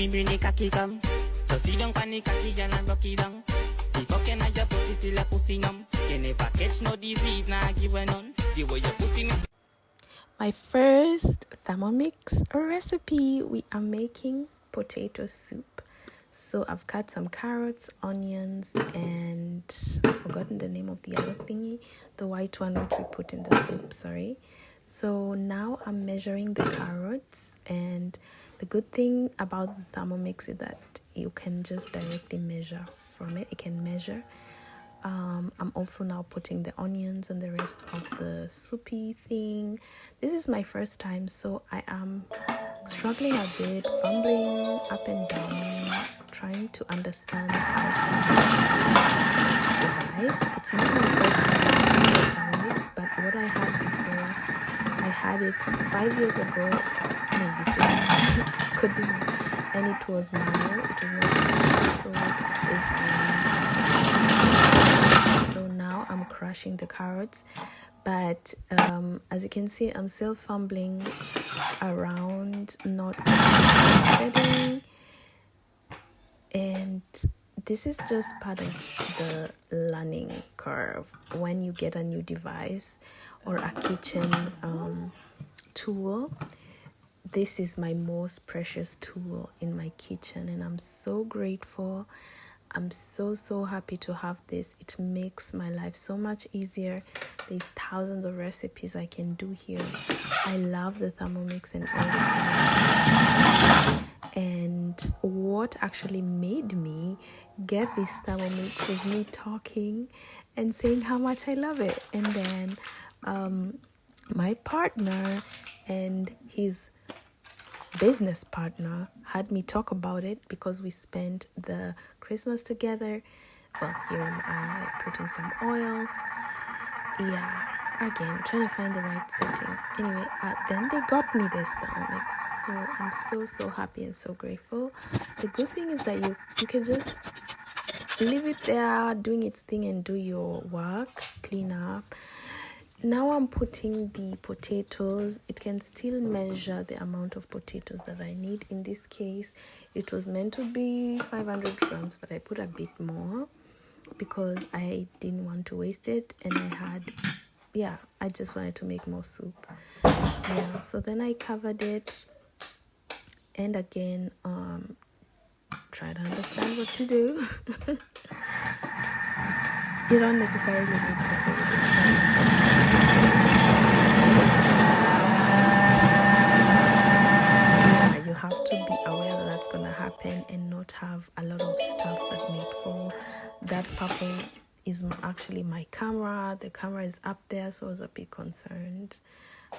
we bring the cocky come. So sit down pan the cocky girl and rock it down. The cocky na just put it till a pussy numb. You never catch no disease, nah give a none. The way your pussy me. My first Thermomix recipe, we are making potato soup. So I've cut some carrots, onions, and I've forgotten the name of the other thingy, the white one which we put in the soup, sorry. So now I'm measuring the carrots, and the good thing about the Thermomix is that you can just directly measure from it. It can measure. I'm also now putting the onions and the rest of the soupy thing. This is my first time, so I am struggling a bit, fumbling up and down, trying to understand how to make this device. It's not my first time using the Thermomix, but what I had before, I had it 5 years ago, maybe 6, could be more, and it was manual, it was not digital, so there's a learning curve. So now I'm crushing the carrots, but as you can see, I'm still fumbling around, not setting, and this is just part of the learning curve when you get a new device or a kitchen tool. This is my most precious tool in my kitchen, and I'm so grateful. I'm so happy to have this. It makes my life so much easier. There's thousands of recipes I can do here. I love the Thermomix and all the things. And what actually made me get this Thermomix was me talking and saying how much I love it. And then my partner and his business partner had me talk about it because we spent the Christmas together. Well, here am I putting some oil. Yeah, again, trying to find the right setting. Anyway, then they got me this Thermomix, so I'm so happy and so grateful. The good thing is that you can just leave it there doing its thing and do your work, clean up. Now I'm putting the potatoes. It can still measure the amount of potatoes that I need. In this case, it was meant to be 500 grams, but I put a bit more because I didn't want to waste it, and I just wanted to make more soup. Yeah, so then I covered it, and again, try to understand what to do. You don't necessarily need to hold it. You have to be aware that that's going to happen and not have a lot of stuff that may fall. That purple is actually my camera. The camera is up there, so I was a bit concerned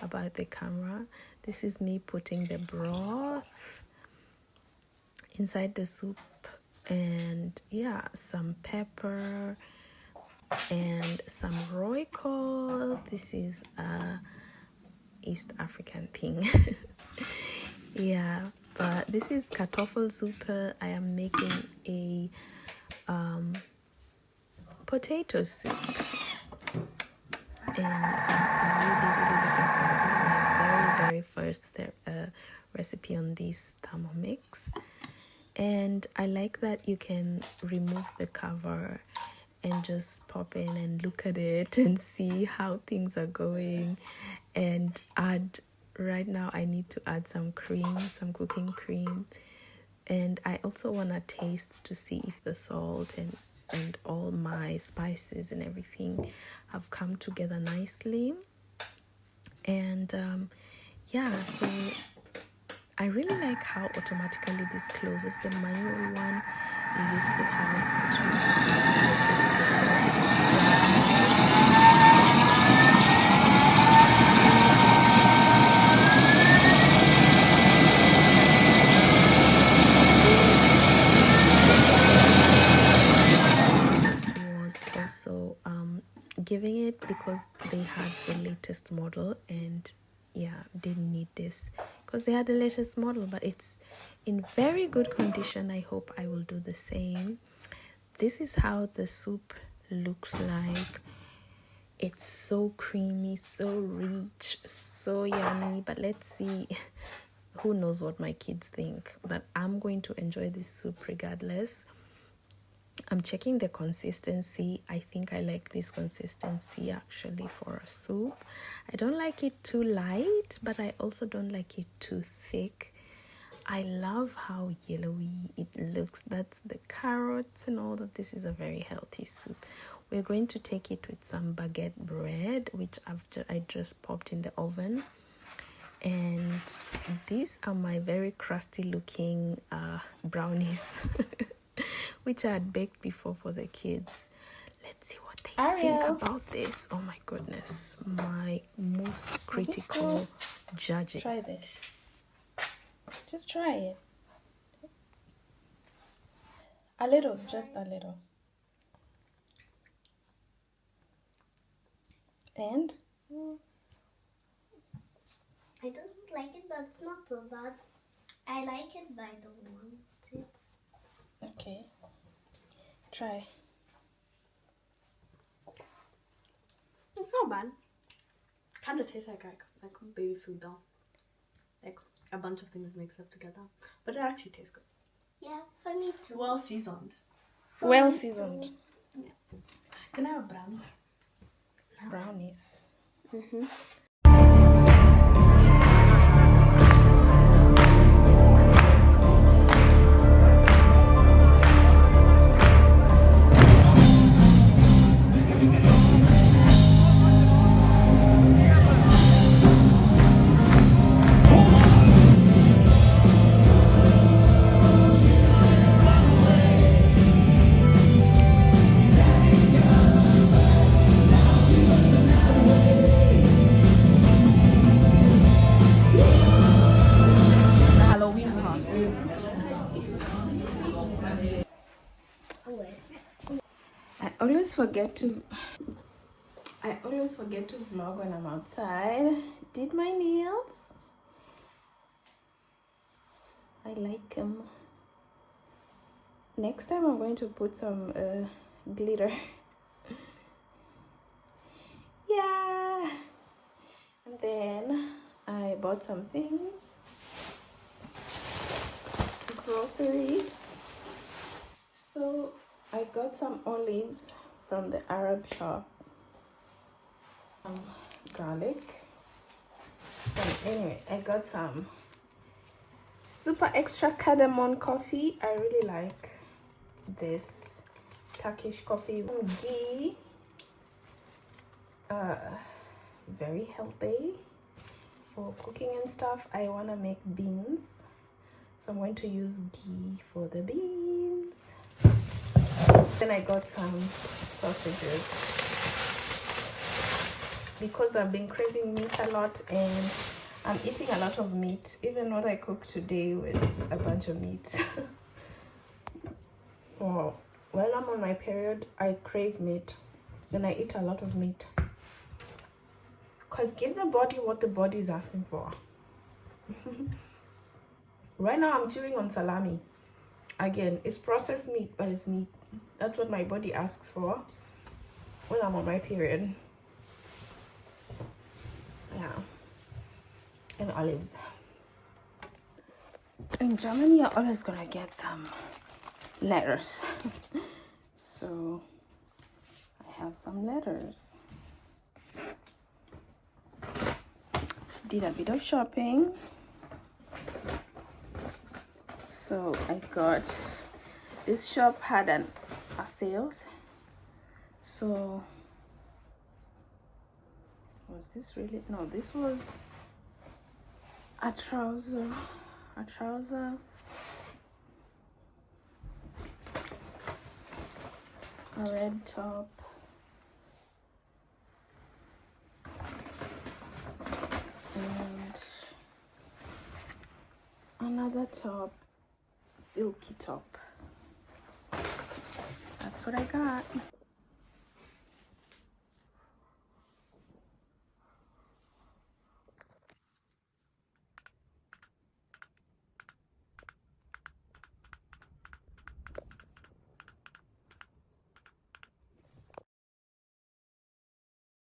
about the camera. This is me putting the broth inside the soup, and some pepper and some royco. This is a East African thing. Yeah, but this is kartoffelsuppe. I am making a potato soup, and I'm really looking forward. This is my very first recipe on this Thermomix, and I like that you can remove the cover and just pop in and look at it and see how things are going, and add. Right now I need to add some cream, some cooking cream, and I also want to taste to see if the salt and all my spices and everything have come together nicely. And so I really like how automatically this closes. The manual one, you used to have to rotate it yourself. Also giving it because they had the latest model, and didn't need this because they had the latest model, but it's in very good condition. I hope I will do the same. This is how the soup looks like. It's so creamy, so rich, so yummy. But let's see who knows what my kids think, but I'm going to enjoy this soup regardless. I'm checking the consistency. I think I like this consistency actually for a soup. I don't like it too light, but I also don't like it too thick. I love how yellowy it looks. That's the carrots and all that. This is a very healthy soup. We're going to take it with some baguette bread, which I just popped in the oven. And these are my very crusty looking brownies, which I had baked before for the kids. Let's see what they think about this. Oh my goodness, my most critical judges. Try this. Just try it. A little, just a little. And? I don't like it, but it's not so bad. I like it, but I don't want it. Okay. Try. It's not bad. Kind of tastes like baby food though. Like a bunch of things mixed up together. But it actually tastes good. Yeah, for me too. Well seasoned. For Well me seasoned. too. Can I have a brownie? Brownies. Halloween sauce. Oh, wait. I always forget to vlog when I'm outside. Did my nails. I like them. Next time I'm going to put some glitter. Yeah. And then I bought some things. Groceries. So I got some olives from the Arab shop. Garlic. And anyway, I got some super extra cardamom coffee. I really like this Turkish coffee. Ghee. Very healthy for cooking and stuff. I want to make beans, so I'm going to use ghee for the beans. Then I got some sausages because I've been craving meat a lot and I'm eating a lot of meat. Even what I cooked today was a bunch of meat. Wow. While I'm on my period, I crave meat. Then I eat a lot of meat. Because give the body what the body is asking for. Right now I'm chewing on salami. Again, it's processed meat, but it's meat. That's what my body asks for when I'm on my period. Yeah. And olives. In Germany, you're always gonna get some letters. So I have some letters. Did a bit of shopping. So I got, this shop had a sales. So was this really, no, this was a trouser, a red top, and another top, silky top. That's what I got.